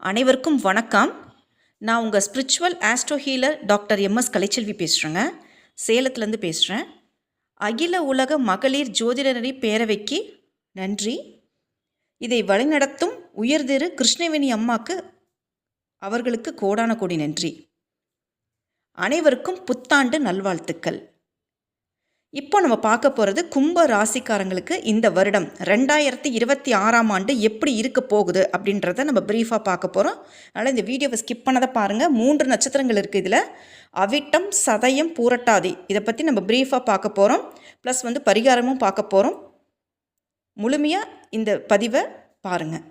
அனைவருக்கும் வணக்கம். நான் உங்கள் spiritual astro healer doctor MS Kalaiselvi பேசுகிறேங்க. சேலத்துலேருந்து பேசுகிறேன். அகில உலக மகளிர் ஜோதிடநெறி பேரவைக்கு நன்றி. இதை வழிநடத்தும் உயர்திரு கிருஷ்ணவேணி அம்மாக்கு அவர்களுக்கு கோடான கோடி நன்றி. அனைவருக்கும் புத்தாண்டு நல்வாழ்த்துக்கள். இப்போ நம்ம பார்க்க போகிறது கும்ப ராசிக்காரங்களுக்கு இந்த வருடம் 2026ஆம் ஆண்டு எப்படி இருக்க போகுது அப்படின்றத நம்ம ப்ரீஃபாக பார்க்க போகிறோம். அதனால் இந்த வீடியோவை ஸ்கிப் பண்ணதை பாருங்கள். 3 நட்சத்திரங்கள் இருக்குது இதில். அவிட்டம், சதயம், பூரட்டாதி. இதை பற்றி நம்ம ப்ரீஃபாக பார்க்க போகிறோம். ப்ளஸ் பரிகாரமும் பார்க்க போகிறோம். முழுமையாக இந்த பதிவை பாருங்கள்.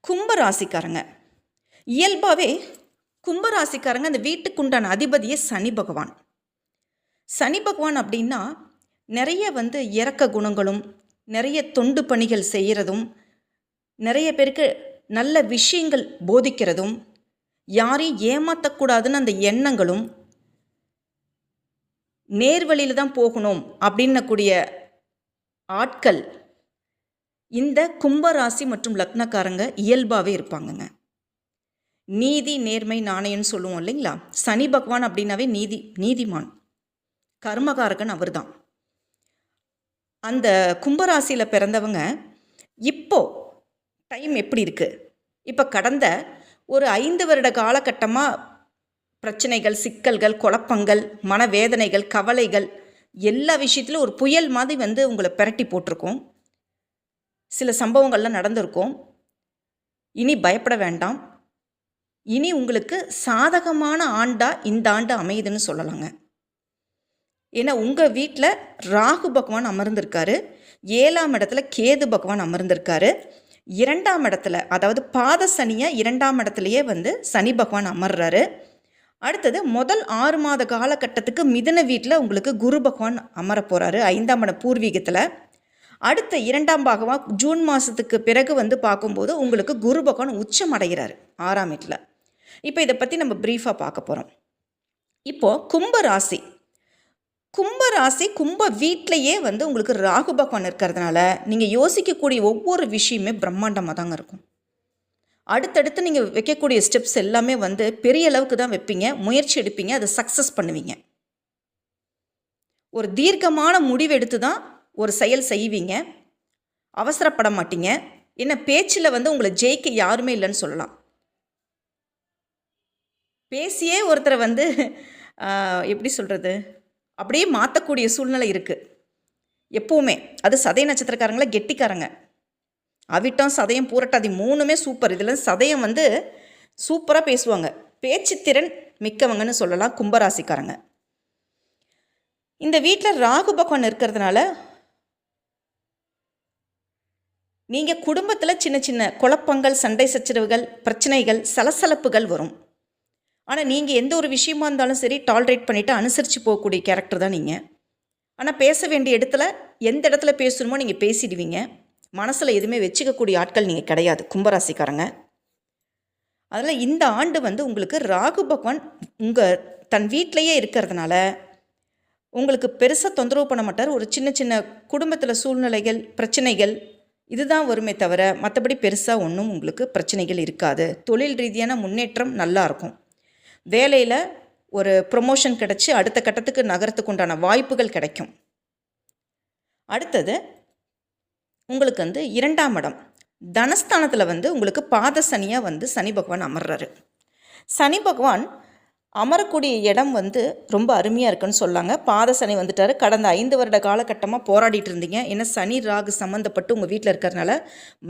கும்ப ராசிக்காரங்க இயல்பாகவே கும்பராசிக்காரங்க அந்த வீட்டுக்குண்டான அதிபதியே சனி பகவான். சனி பகவான் அப்படின்னா நிறைய இரக்க குணங்களும் நிறைய தொண்டு பணிகள் செய்கிறதும் நிறைய பேருக்கு நல்ல விஷயங்கள் போதிக்கிறதும் யாரையும் ஏமாற்றக்கூடாதுன்னு அந்த எண்ணங்களும் நேர்வழியில் தான் போகணும் அப்படின்னக்கூடிய ஆட்கள் இந்த கும்பராசி மற்றும் லக்னக்காரங்க இயல்பாகவே இருப்பாங்கங்க. நீதி நேர்மை நாணயம்னு சொல்லுவோம் இல்லைங்களா. சனி பகவான் அப்படின்னாவே நீதிமான், கர்மகாரகன் அவர் தான். அந்த கும்பராசியில் பிறந்தவங்க இப்போ டைம் எப்படி இருக்குது? இப்போ கடந்த ஒரு 5 வருட காலகட்டமாக பிரச்சனைகள், சிக்கல்கள், குழப்பங்கள், மனவேதனைகள், கவலைகள் எல்லா விஷயத்திலும் ஒரு புயல் மாதிரி உங்களை பிரட்டி போட்டிருக்கோம். சில சம்பவங்கள்லாம் நடந்திருக்கும். இனி பயப்பட வேண்டாம். இனி உங்களுக்கு சாதகமான ஆண்டாக இந்த ஆண்டு அமையுதுன்னு சொல்லலாங்க. ஏன்னா உங்கள் வீட்டில் ராகு பகவான் அமர்ந்திருக்காரு, 7ஆம் இடத்துல கேது பகவான் அமர்ந்திருக்காரு, 2ஆம் இடத்துல அதாவது பாத சனியாக 2ஆம் இடத்துலையே சனி பகவான் அமர்றாரு. அடுத்தது முதல் 6 மாத காலகட்டத்துக்கு மிதுன வீட்டில் உங்களுக்கு குரு பகவான் அமர போகிறாரு 5ஆம் இடம் பூர்வீகத்தில். அடுத்த 2ஆம் பாகமாக ஜூன் மாதத்துக்கு பிறகு பார்க்கும்போது உங்களுக்கு குரு பகவான் உச்சம் அடைகிறார் 6ஆம் வீட்டில். இப்போ இதை பற்றி நம்ம ப்ரீஃபாக பார்க்க போகிறோம். இப்போது கும்பராசி கும்ப வீட்டிலையே உங்களுக்கு ராகு பகவான் இருக்கிறதுனால நீங்கள் யோசிக்கக்கூடிய ஒவ்வொரு விஷயமே பிரம்மாண்டமாக தாங்க இருக்கும். அடுத்தடுத்து நீங்கள் வைக்கக்கூடிய ஸ்டெப்ஸ் எல்லாமே பெரிய அளவுக்கு தான் வைப்பீங்க, முயற்சி எடுப்பீங்க, அதை சக்ஸஸ் பண்ணுவீங்க. ஒரு தீர்க்கமான முடிவு எடுத்து தான் ஒரு செயல் செய்வீங்க. அவசரப்பட மாட்டீங்க. என்ன பேச்சில் உங்களை ஜெயிக்க யாருமே இல்லைன்னு சொல்லலாம். பேசியே ஒருத்தரை எப்படி சொல்கிறது, அப்படியே மாற்றக்கூடிய சூழ்நிலை இருக்குது எப்போவுமே. அது சதய நட்சத்திரக்காரங்கள கெட்டிக்காரங்க. அவிட்டம், சதயம், பூரட்டாதி 3மே சூப்பர். இதில் சதயம் சூப்பராக பேசுவாங்க, பேச்சு திறன் மிக்கவங்கன்னு சொல்லலாம் கும்பராசிக்காரங்க. இந்த வீட்டில் ராகு பகவான் இருக்கிறதுனால நீங்கள் குடும்பத்தில் சின்ன சின்ன குழப்பங்கள், சண்டை சச்சரவுகள், பிரச்சனைகள், சலசலப்புகள் வரும். ஆனால் நீங்கள் எந்த ஒரு விஷயமா இருந்தாலும் சரி டாலரேட் பண்ணிவிட்டு அனுசரித்து போகக்கூடிய கேரக்டர் தான் நீங்கள். ஆனால் பேச வேண்டிய இடத்துல எந்த இடத்துல பேசணுமோ நீங்கள் பேசிடுவீங்க. மனசில் எதுவுமே வச்சுக்கக்கூடிய ஆட்கள் நீங்கள் கிடையாது கும்பராசிக்காரங்க. அதில் இந்த ஆண்டு உங்களுக்கு ராகு பகவான் தன் வீட்டிலையே இருக்கிறதுனால உங்களுக்கு பெருசாக தொந்தரவு பண்ண மாட்டார். ஒரு சின்ன சின்ன குடும்பத்தில் சூழ்நிலைகள், பிரச்சனைகள் இதுதான் வருமே தவிர மற்றபடி பெருசாக ஒன்றும் உங்களுக்கு பிரச்சனைகள் இருக்காது. தொழில் ரீதியான முன்னேற்றம் நல்லா இருக்கும். வேலையில் ஒரு ப்ரொமோஷன் கிடச்சி அடுத்த கட்டத்துக்கு நகரத்துக்கு உண்டான வாய்ப்புகள் கிடைக்கும். அடுத்தது உங்களுக்கு 2ஆம் இடம் தனஸ்தானத்தில் உங்களுக்கு பாத சனியாக சனி பகவான் அமர்றாரு. சனி பகவான் அமரக்கூடிய இடம் ரொம்ப அருமையாக இருக்குன்னு சொல்லாங்க. பாத சனி வந்துட்டார். கடந்த 5 வருட காலகட்டமாக போராடிட்டு இருந்தீங்க. ஏன்னா சனி ராகு சம்மந்தப்பட்டு உங்கள் வீட்டில் இருக்கிறதுனால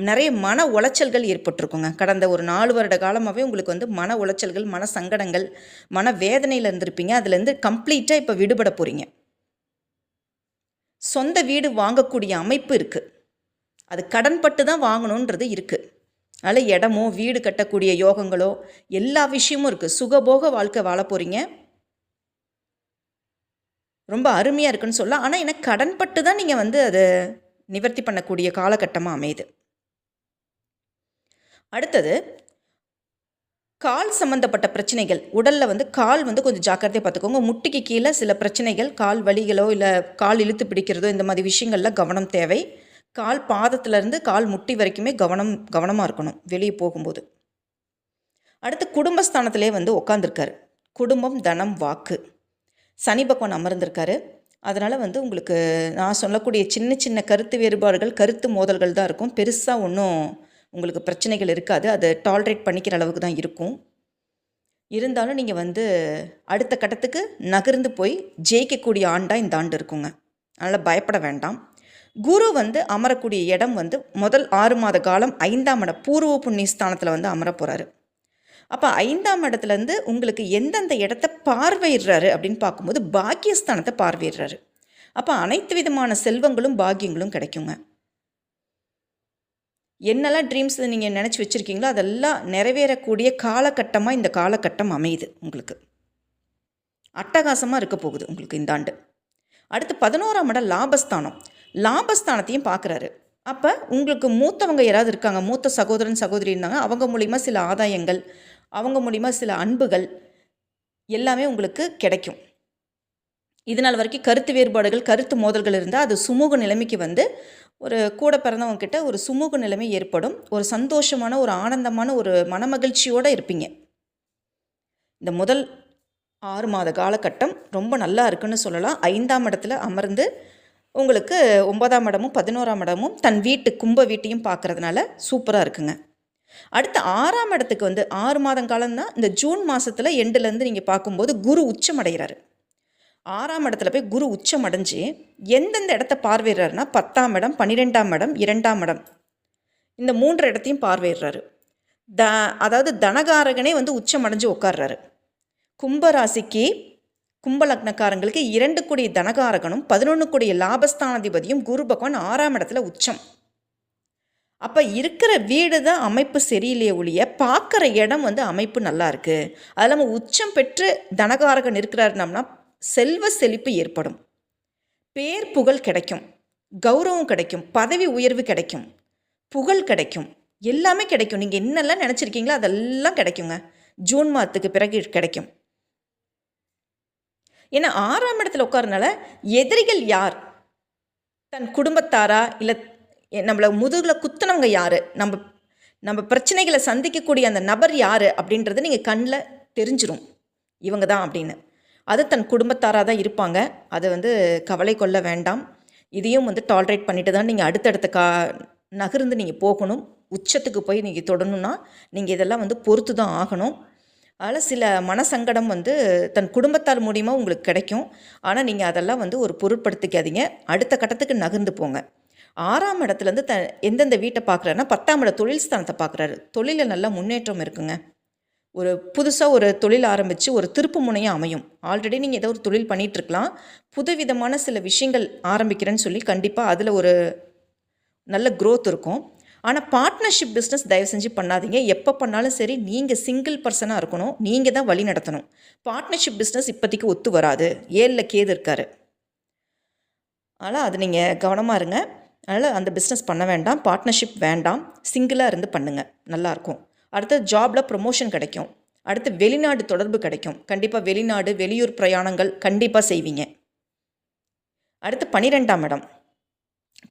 நிறைய மன உளைச்சல்கள் ஏற்பட்டிருக்குங்க. கடந்த ஒரு 4 வருட காலமாகவே உங்களுக்கு மன உளைச்சல்கள், மன சங்கடங்கள், மன வேதனையில் இருந்திருப்பீங்க. அதுலேருந்து கம்ப்ளீட்டாக இப்போ விடுபட போகிறீங்க. சொந்த வீடு வாங்கக்கூடிய அமைப்பு இருக்குது. அது கடன்பட்டு தான் வாங்கணுன்றது இருக்குது. அதில் இடமோ வீடு கட்டக்கூடிய யோகங்களோ எல்லா விஷயமும் இருக்குது. சுகபோக வாழ்க்கை வாழ போகிறீங்க. ரொம்ப அருமையாக இருக்குன்னு சொல்லலாம். ஆனால் எனக்கு கடன்பட்டு தான் நீங்கள் அதை நிவர்த்தி பண்ணக்கூடிய காலகட்டமாக அமையுது. அடுத்தது கால் சம்மந்தப்பட்ட பிரச்சனைகள், உடலில் கால் கொஞ்சம் ஜாக்கிரதையாக பார்த்துக்கோங்க. முட்டிக்கு கீழே சில பிரச்சனைகள், கால் வலிகளோ இல்லை கால் இழுத்து பிடிக்கிறதோ இந்த மாதிரி விஷயங்களில் கவனம் தேவை. கால் பாதத்திலேருந்து கால் முட்டி வரைக்குமே கவனமாக இருக்கணும் வெளியே போகும்போது. அடுத்து குடும்பஸ்தானத்திலே வந்து உட்காந்துருக்காரு. குடும்பம், தனம், வாக்கு. சனி பகவான் அமர்ந்திருக்காரு. அதனால் வந்து உங்களுக்கு நான் சொல்லக்கூடிய சின்ன சின்ன கருத்து வேறுபாடுகள், கருத்து மோதல்கள் தான் இருக்கும். பெருசாக ஒன்றும் உங்களுக்கு பிரச்சனைகள் இருக்காது. அதை டாலரேட் பண்ணிக்கிற அளவுக்கு தான் இருக்கும். இருந்தாலும் நீங்கள் வந்து அடுத்த கட்டத்துக்கு நகர்ந்து போய் ஜெயிக்கக்கூடிய ஆண்டாக இந்த ஆண்டு இருக்குங்க. அதனால் பயப்பட வேண்டாம். குரு வந்து அமரக்கூடிய இடம் வந்து முதல் 6 மாத காலம் 5ஆம் இடம் பூர்வ புண்ணிய ஸ்தானத்தில் வந்து அமர போகிறாரு. அப்போ 5ஆம் இடத்துலேருந்து உங்களுக்கு எந்தெந்த இடத்த பார்வையிடுறாரு அப்படின்னு பார்க்கும்போது பாக்கியஸ்தானத்தை பார்வையிடுறாரு. அப்போ அனைத்து விதமான செல்வங்களும் பாக்கியங்களும் கிடைக்குங்க. என்னெல்லாம் ட்ரீம்ஸ் நீங்கள் நினச்சி வச்சுருக்கீங்களோ அதெல்லாம் நிறைவேறக்கூடிய காலகட்டமாக இந்த காலகட்டம் அமையுது. உங்களுக்கு அட்டகாசமாக இருக்க போகுது உங்களுக்கு இந்த ஆண்டு. அடுத்து 11ஆம் இடம் லாபஸ்தானம். லாபஸ்தானத்தையும் பார்க்குறாரு. அப்போ உங்களுக்கு மூத்தவங்க யாராவது இருக்காங்க, மூத்த சகோதரன் சகோதரி இருந்தாங்க, அவங்க மூலிமா சில ஆதாயங்கள், அவங்க மூலிமா சில அன்புகள் எல்லாமே உங்களுக்கு கிடைக்கும். இதனால் வரைக்கும் கருத்து வேறுபாடுகள், கருத்து மோதல்கள் இருந்தால் அது சுமூக நிலைமைக்கு வந்து ஒரு கூட பிறந்தவங்க கிட்ட ஒரு சுமூக நிலைமை ஏற்படும். ஒரு சந்தோஷமான, ஒரு ஆனந்தமான, ஒரு மனமகிழ்ச்சியோடு இருப்பீங்க. இந்த முதல் 6 மாத காலகட்டம் ரொம்ப நல்லா இருக்குன்னு சொல்லலாம். 5ஆம் இடத்துல அமர்ந்து உங்களுக்கு 9ஆம் இடமும் 11ஆம் இடமும் தன் கும்ப வீட்டையும் பார்க்குறதுனால சூப்பராக இருக்குங்க. அடுத்து 6ஆம் இடத்துக்கு வந்து 6 மாதம் காலம்தான். இந்த ஜூன் மாதத்தில் எண்டுலேருந்து நீங்கள் பார்க்கும்போது குரு உச்சம் அடைகிறாரு. 6ஆம் இடத்துல போய் குரு உச்சம் அடைஞ்சு எந்தெந்த இடத்த பார்வையிடுறாருன்னா 10ஆம் இடம், 12ஆம் இடம், 2ஆம் இடம், இந்த 3 இடத்தையும் பார்வையிடுறாரு. அதாவது தனகாரகனே வந்து உச்சம் அடைஞ்சு உட்கார்றாரு. கும்பராசிக்கு கும்ப லக்னக்காரங்களுக்கு 2 கூடிய தனகாரகனும் 11 கூடிய லாபஸ்தானாதிபதியும் குரு பகவான் 6ஆம் இடத்துல உச்சம். அப்போ இருக்கிற வீடு தான் அமைப்பு சரியில்லையே ஒழிய பார்க்குற இடம் வந்து அமைப்பு நல்லா இருக்குது. அது இல்லாமல் உச்சம் பெற்று தனகாரகன் இருக்கிறாருனோம்னா செல்வ செழிப்பு ஏற்படும், பேர் புகழ் கிடைக்கும், கௌரவம் கிடைக்கும், பதவி உயர்வு கிடைக்கும், புகழ் கிடைக்கும், எல்லாமே கிடைக்கும். நீங்கள் என்னெல்லாம் நினச்சிருக்கீங்களோ அதெல்லாம் கிடைக்குங்க. ஜூன் மாதத்துக்கு பிறகு கிடைக்கும். ஏன்னா 6ஆம் இடத்துல உட்காரனால எதிரிகள் யார், தன் குடும்பத்தாரா இல்லை நம்மளை முதுகில் குத்துனவங்க யார், நம்ம பிரச்சனைகளை சந்திக்கக்கூடிய அந்த நபர் யார் அப்படின்றது நீங்கள் கண்ணில் தெரிஞ்சிடும் இவங்க தான் அப்படின்னு. அது தன் குடும்பத்தாராக தான் இருப்பாங்க. அதை வந்து கவலை கொள்ள வேண்டாம். இதையும் வந்து டாலரேட் பண்ணிட்டு தான் நீங்கள் அடுத்தடுத்த நகர்ந்து நீங்கள் போகணும். உச்சத்துக்கு போய் நீங்கள் தொடணும்னா நீங்கள் இதெல்லாம் வந்து பொறுத்து தான் ஆகணும். அதில் சில மனசங்கடம் வந்து தன் குடும்பத்தார் மூலிமா உங்களுக்கு கிடைக்கும். ஆனால் நீங்கள் அதெல்லாம் வந்து ஒரு பொருட்படுத்திக்காதீங்க. அடுத்த கட்டத்துக்கு நகர்ந்து போங்க. 6ஆம் இடத்துலேருந்து எந்தெந்த வீட்டை பார்க்குறாருன்னா 10ஆம் இட தொழில் ஸ்தானத்தை பார்க்குறாரு. தொழிலில் நல்ல முன்னேற்றம் இருக்குங்க. ஒரு புதுசாக ஒரு தொழில் ஆரம்பித்து ஒரு திருப்பு முனையாக அமையும். ஆல்ரெடி நீங்கள் ஏதோ ஒரு தொழில் பண்ணிகிட்ருக்கலாம். புதுவிதமான சில விஷயங்கள் ஆரம்பிக்கிறேன்னு சொல்லி கண்டிப்பாக அதில் ஒரு நல்ல க்ரோத் இருக்கும். ஆனால் பார்ட்னர்ஷிப் பிஸ்னஸ் தயவு செஞ்சு பண்ணாதீங்க. எப்போ பண்ணாலும் சரி நீங்கள் சிங்கிள் பர்சனாக இருக்கணும், நீங்கள் தான் வழி நடத்தணும். பார்ட்னர்ஷிப் பிஸ்னஸ் இப்போதைக்கு ஒத்து வராது. 7ல் கேது இருக்கார். அதனால் அது நீங்கள் கவனமாக இருங்க. அதனால் அந்த பிஸ்னஸ் பண்ண வேண்டாம், பார்ட்னர்ஷிப் வேண்டாம், சிங்கிளாக இருந்து பண்ணுங்கள், நல்லாயிருக்கும். அடுத்து ஜாபில் ப்ரொமோஷன் கிடைக்கும். அடுத்து வெளிநாடு தொடர்பு கிடைக்கும். கண்டிப்பாக வெளிநாடு வெளியூர் பிரயாணங்கள் கண்டிப்பாக செய்வீங்க. அடுத்து 12ஆம் இடம்.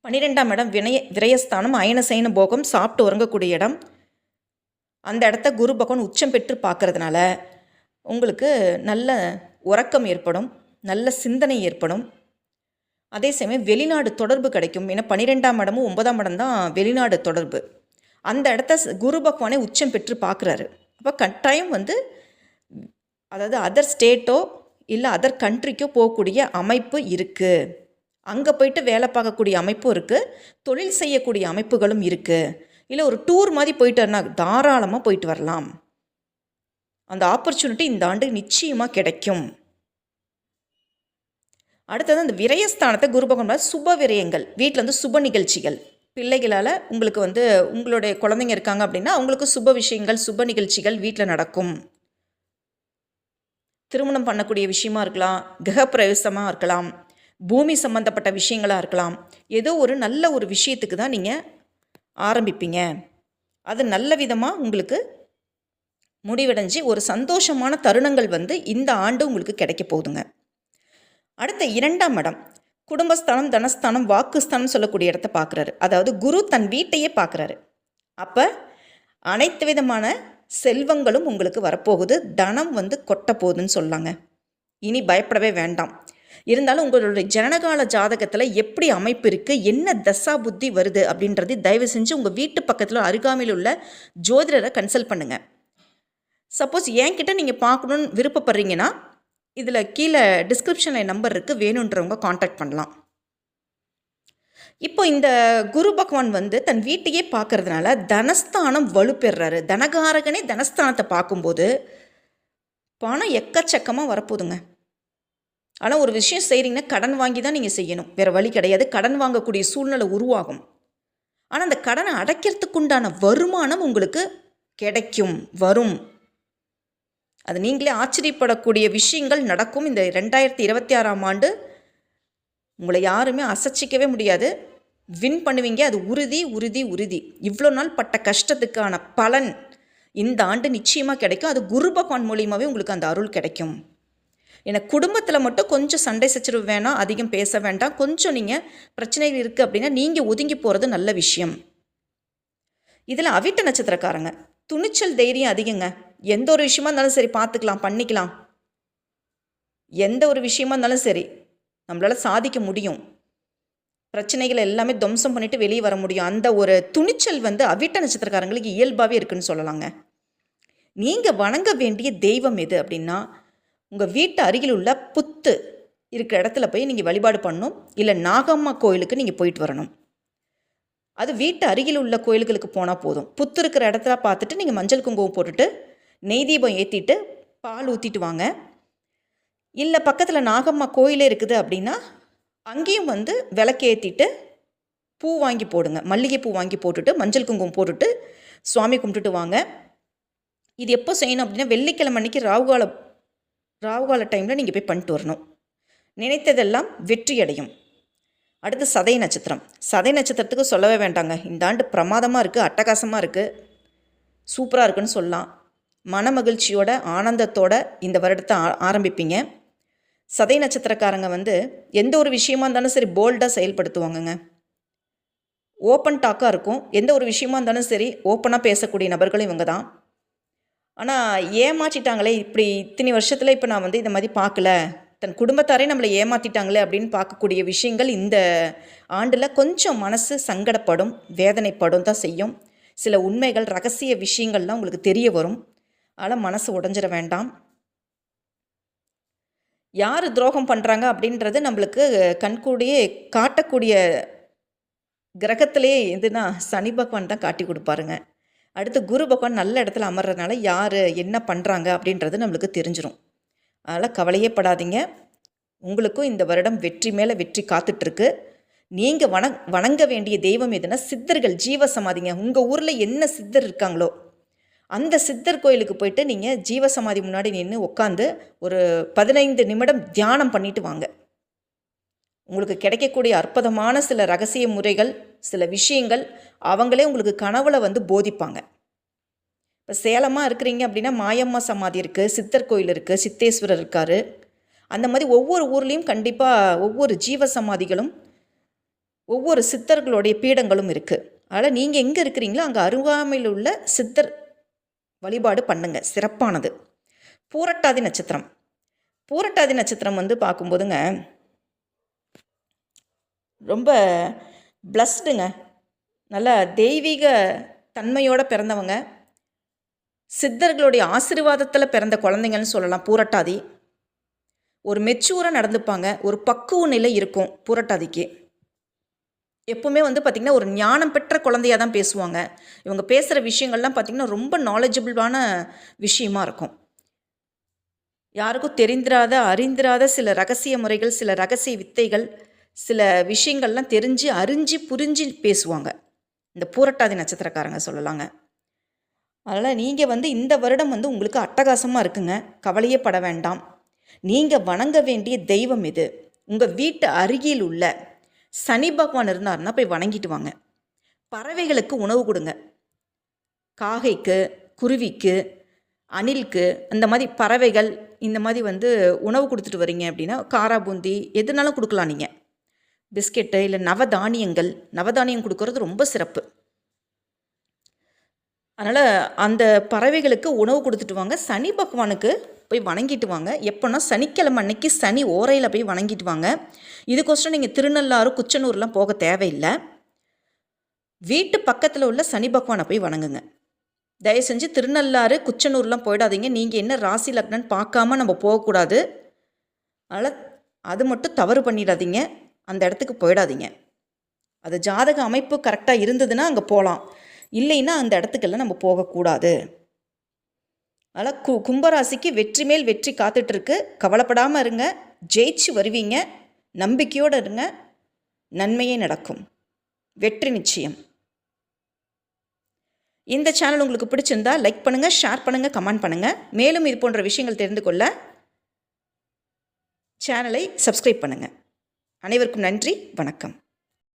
12ஆம் இடம் விரயஸ்தானம், அயனசயன போகம், சாப்பிட்டு உறங்கக்கூடிய இடம். அந்த இடத்த குரு பகவான் உச்சம் பெற்று பார்க்கறதுனால உங்களுக்கு நல்ல உறக்கம் ஏற்படும், நல்ல சிந்தனை ஏற்படும். அதே சமயம் வெளிநாடு தொடர்பு கிடைக்கும். ஏன்னா 12ஆம் இடமும் 9ஆம் இடம் தான் வெளிநாடு தொடர்பு. அந்த இடத்த குரு பகவானே உச்சம் பெற்று பார்க்குறாரு. அப்போ கட்டாயம் வந்து அதாவது அதர் ஸ்டேட்டோ இல்லை அதர் கண்ட்ரிக்கோ போகக்கூடிய அமைப்பு இருக்குது. அங்கே போயிட்டு வேலை பார்க்கக்கூடிய அமைப்பும் இருக்குது, தொழில் செய்யக்கூடிய அமைப்புகளும் இருக்குது. இல்லை ஒரு டூர் மாதிரி போயிட்டாருன்னா தாராளமாக போயிட்டு வரலாம். அந்த ஆப்பர்ச்சுனிட்டி இந்த ஆண்டு நிச்சயமாக கிடைக்கும். அடுத்தது அந்த விரயஸ்தானத்தை குரு பகவான் சுப விரயங்கள், வீட்டில் வந்து சுப நிகழ்ச்சிகள், பிள்ளைகளால் உங்களுக்கு வந்து உங்களுடைய குழந்தைங்க இருக்காங்க அப்படின்னா அவங்களுக்கு சுப விஷயங்கள் சுப நிகழ்ச்சிகள் வீட்டில் நடக்கும். திருமணம் பண்ணக்கூடிய விஷயமா இருக்கலாம், கிரகப்பிரவேசமாக இருக்கலாம், பூமி சம்மந்தப்பட்ட விஷயங்களாக இருக்கலாம். ஏதோ ஒரு நல்ல ஒரு விஷயத்துக்கு தான் நீங்கள் ஆரம்பிப்பீங்க. அது நல்ல விதமாக உங்களுக்கு முடிவடைஞ்சு ஒரு சந்தோஷமான தருணங்கள் வந்து இந்த ஆண்டு உங்களுக்கு கிடைக்க போகுதுங்க. அடுத்த 2ஆம் இடம் குடும்பஸ்தானம், தனஸ்தானம், வாக்குஸ்தானம் சொல்லக்கூடிய இடத்த பார்க்குறாரு. அதாவது குரு தன் வீட்டையே பார்க்குறாரு. அப்போ அனைத்து விதமான செல்வங்களும் உங்களுக்கு வரப்போகுது. தனம் கொட்ட போகுதுன்னு சொல்லாங்க. இனி பயப்படவே வேண்டாம். இருந்தாலும் உங்களுடைய ஜனனகால ஜாதகத்தில் எப்படி அமைப்பு இருக்குது, என்ன தசா புத்தி வருது அப்படின்றது தயவு செஞ்சு உங்கள் வீட்டு பக்கத்தில் அருகாமையில் உள்ள ஜோதிடரை கன்சல்ட் பண்ணுங்கள். சப்போஸ் என்கிட்ட நீங்கள் பார்க்கணுன்னு விருப்பப்படுறீங்கன்னா இதில் கீழே டிஸ்கிரிப்ஷனில் நம்பர் இருக்குது, வேணுன்றவங்க காண்டாக்ட் பண்ணலாம். இப்போ இந்த குரு பகவான் தன் வீட்டையே பார்க்கறதுனால தனஸ்தானம் வலுப்பெறாரு. தனகாரகனே தனஸ்தானத்தை பார்க்கும்போது பணம் எக்கச்சக்கமாக வரப்போகுதுங்க. ஆனால் ஒரு விஷயம் செய்கிறீங்கன்னா கடன் வாங்கி தான் நீங்கள் செய்யணும், வேறு வழி கிடையாது. கடன் வாங்கக்கூடிய சூழ்நிலை உருவாகும். ஆனால் அந்த கடனை அடைக்கிறதுக்குண்டான வருமானம் உங்களுக்கு கிடைக்கும், வரும். அது நீங்களே ஆச்சரியப்படக்கூடிய விஷயங்கள் நடக்கும். இந்த 2026ஆம் ஆண்டு உங்களை யாருமே அசைச்சிக்கவே முடியாது. வின் பண்ணுவீங்க, அது உறுதி உறுதி உறுதி. இவ்வளோ நாள் பட்ட கஷ்டத்துக்கான பலன் இந்த ஆண்டு நிச்சயமாக கிடைக்கும். அது குரு பகவான் மூலியமாகவே உங்களுக்கு அந்த அருள் கிடைக்கும். ஏன்னா குடும்பத்தில் மட்டும் கொஞ்சம் சண்டை சச்சரவு வேணாம், அதிகம் பேச வேண்டாம். கொஞ்சம் நீங்கள் பிரச்சனைகள் இருக்குது அப்படின்னா நீங்கள் ஒதுங்கி போகிறது நல்ல விஷயம். இதில் அவிட்ட நட்சத்திரக்காரங்க துணிச்சல் தைரியம் அதிகங்க. எந்த ஒரு விஷயமா இருந்தாலும் சரி பார்த்துக்கலாம், பண்ணிக்கலாம். எந்த ஒரு விஷயமா இருந்தாலும் சரி நம்மளால் சாதிக்க முடியும். பிரச்சனைகளை எல்லாமே துவம்சம் பண்ணிவிட்டு வெளியே வர முடியும். அந்த ஒரு துணிச்சல் அவிட்ட நட்சத்திரக்காரங்களுக்கு இயல்பாகவே இருக்குன்னு சொல்லலாங்க. நீங்கள் வணங்க வேண்டிய தெய்வம் எது அப்படின்னா, உங்கள் வீட்டு அருகில் உள்ள புத்து இருக்கிற இடத்துல போய் நீங்கள் வழிபாடு பண்ணணும். இல்லை நாகம்மா கோயிலுக்கு நீங்கள் போயிட்டு வரணும். அது வீட்டு அருகில் உள்ள கோயில்களுக்கு போனால் போதும். புத்து இருக்கிற இடத்துல பார்த்துட்டு நீங்கள் மஞ்சள் குங்குமம் போட்டுட்டு நெய் தீபம் ஏற்றிட்டு பால் ஊற்றிட்டு வாங்க. இல்லை பக்கத்தில் நாகம்மா கோயிலே இருக்குது அப்படின்னா அங்கேயும் விளக்கு ஏற்றிட்டு பூ வாங்கி போடுங்க. மல்லிகை பூ வாங்கி போட்டுட்டு மஞ்சள் குங்குமம் போட்டுட்டு சுவாமி கும்பிட்டுட்டு வாங்க. இது எப்போ செய்யணும் அப்படின்னா வெள்ளிக்கிழமை அன்றைக்கி ராகுகால டைமில் நீங்கள் போய் பண்ணிட்டு வரணும். நினைத்ததெல்லாம் வெற்றி அடையும். அடுத்து சதய நட்சத்திரம். சதய நட்சத்திரத்துக்கு சொல்லவே வேண்டாங்க. இந்த ஆண்டு பிரமாதமாக இருக்குது, அட்டகாசமாக இருக்குது, சூப்பராக இருக்குன்னு சொல்லலாம். மன மகிழ்ச்சியோட ஆனந்தத்தோட இந்த வருடத்தை ஆரம்பிப்பீங்க. சதய நட்சத்திரக்காரங்க எந்த ஒரு விஷயமா இருந்தாலும் சரி போல்டாக செயல்படுத்துவாங்கங்க. ஓப்பன் டாக்காக இருக்கும். எந்த ஒரு விஷயமா இருந்தாலும் சரி ஓப்பனாக பேசக்கூடிய நபர்களும் இவங்க தான். ஆனால் ஏமாற்றிட்டாங்களே, இப்படி இத்தனை வருஷத்தில் இப்போ நான் இந்த மாதிரி பார்க்கல, தன் குடும்பத்தாரே நம்மளை ஏமாற்றிட்டாங்களே அப்படின்னு பார்க்கக்கூடிய விஷயங்கள் இந்த ஆண்டில் கொஞ்சம் மனசு சங்கடப்படும், வேதனைப்படும் தான் செய்யும். சில உண்மைகள், ரகசிய விஷயங்கள்லாம் உங்களுக்கு தெரிய வரும். அதனால் மனசு உடைஞ்சிட வேண்டாம். யார் துரோகம் பண்ணுறாங்க அப்படின்றது நம்மளுக்கு கண்கூடியே காட்டக்கூடிய கிரகத்திலே எதுனா சனி பகவான் தான் காட்டி கொடுப்பாருங்க. அடுத்து குரு பகவான் நல்ல இடத்துல அமர்றதுனால யார் என்ன பண்ணுறாங்க அப்படின்றது நம்மளுக்கு தெரிஞ்சிடும். அதனால் கவலையே படாதீங்க. உங்களுக்கும் இந்த வருடம் வெற்றி மேலே வெற்றி காத்துட்ருக்கு. நீங்கள் வணங்க வேண்டிய தெய்வம் எதுனா சித்தர்கள், ஜீவசமாதிங்க. உங்கள் ஊரில் என்ன சித்தர் இருக்காங்களோ அந்த சித்தர் கோயிலுக்கு போயிட்டு நீங்கள் ஜீவசமாதி முன்னாடி நின்று உட்காந்து ஒரு 15 நிமிடம் தியானம் பண்ணிட்டு வாங்க. உங்களுக்கு கிடைக்கக்கூடிய அற்புதமான சில ரகசிய முறைகள், சில விஷயங்கள் அவங்களே உங்களுக்கு கனவுல போதிப்பாங்க. இப்போ சேலமாக இருக்கிறீங்க அப்படின்னா மாயம்மா சமாதி இருக்குது, சித்தர் கோயில் இருக்குது, சித்தேஸ்வரர் இருக்கார். அந்த மாதிரி ஒவ்வொரு ஊர்லேயும் கண்டிப்பாக ஒவ்வொரு ஜீவ சமாதிகளும் ஒவ்வொரு சித்தர்களுடைய பீடங்களும் இருக்குது. அதனால் நீங்கள் எங்கே இருக்கிறீங்களோ அங்கே அருகாமையில் உள்ள சித்தர் வழிபாடு பண்ணுங்க, சிறப்பானது. பூரட்டாதி நட்சத்திரம். பூரட்டாதி நட்சத்திரம் பார்க்கும்போதுங்க ரொம்ப பிளஸ்டுங்க. நல்லா தெய்வீக தன்மையோடு பிறந்தவங்க, சித்தர்களுடைய ஆசீர்வாதத்தில் பிறந்த குழந்தைங்கன்னு சொல்லலாம். பூரட்டாதி ஒரு மெச்சூராக நடந்துப்பாங்க, ஒரு பக்குவ நிலை இருக்கும் பூரட்டாதிக்கு. எப்போவுமே பார்த்திங்கன்னா ஒரு ஞானம் பெற்ற குழந்தையாக தான் பேசுவாங்க. இவங்க பேசுகிற விஷயங்கள்லாம் பார்த்திங்கன்னா ரொம்ப நாலேஜபிளான விஷயமா இருக்கும். யாருக்கும் தெரிந்திராத அறிந்திராத சில ரகசிய முறைகள், சில ரகசிய வித்தைகள், சில விஷயங்கள்லாம் தெரிஞ்சு அறிஞ்சு புரிஞ்சு பேசுவாங்க இந்த பூரட்டாதி நட்சத்திரக்காரங்க சொல்லலாங்க. அதனால் நீங்கள் இந்த வருடம் உங்களுக்கு அட்டகாசமாக இருக்குங்க. கவலையே பட வேண்டாம். நீங்கள் வணங்க வேண்டிய தெய்வம் இது. உங்கள் வீட்டு அருகில் உள்ள சனி பகவான் இருந்தார்னா போய் வணங்கிட்டு வாங்க. பறவைகளுக்கு உணவு கொடுங்க. காகைக்கு, குருவிக்கு, அணிலுக்கு, அந்த மாதிரி பறவைகள் இந்த மாதிரி உணவு கொடுத்துட்டு வரீங்க அப்படின்னா காரா பூந்தி எதுனாலும் கொடுக்கலாம். நீங்கள் பிஸ்கெட்டு இல்லை நவதானியம் கொடுக்கறது ரொம்ப சிறப்பு. அதனால் அந்த பறவைகளுக்கு உணவு கொடுத்துட்டு வாங்க. சனி பகவானுக்கு போய் வணங்கிட்டு வாங்க. எப்போன்னா சனிக்கிழமை அன்னைக்கு சனி ஓரையில் போய் வணங்கிட்டு வாங்க. இதுக்கோசரம் நீங்கள் திருநள்ளாறு குச்சனூர்லாம் போக தேவையில்லை. வீட்டு பக்கத்தில் உள்ள சனி பகவானை போய் வணங்குங்க. தயவு செஞ்சு திருநள்ளாறு குச்சனூர்லாம் போயிடாதீங்க. நீங்கள் என்ன ராசி லக்னன்னு பார்க்காம நம்ம போகக்கூடாது. அதனால் அது மட்டும் தவறு பண்ணிடாதீங்க. அந்த இடத்துக்கு போயிடாதீங்க. அது ஜாதக அமைப்பு கரெக்டாக இருந்ததுன்னா அங்கே போகலாம், இல்லைன்னா அந்த இடத்துக்கெல்லாம் நம்ம போகக்கூடாது. அதனால் கும்பராசிக்கு வெற்றி மேல் வெற்றி காத்துட்ருக்கு. கவலைப்படாமல் இருங்க, ஜெயிச்சு வருவீங்க. நம்பிக்கையோடு இருங்க, நன்மையே நடக்கும், வெற்றி நிச்சயம். இந்த சேனல் உங்களுக்கு பிடிச்சிருந்தா லைக் பண்ணுங்கள், ஷேர் பண்ணுங்கள், கமெண்ட் பண்ணுங்கள். மேலும் இது போன்ற விஷயங்கள் தெரிந்து கொள்ள சேனலை சப்ஸ்கிரைப் பண்ணுங்கள். அனைவருக்கும் நன்றி, வணக்கம்.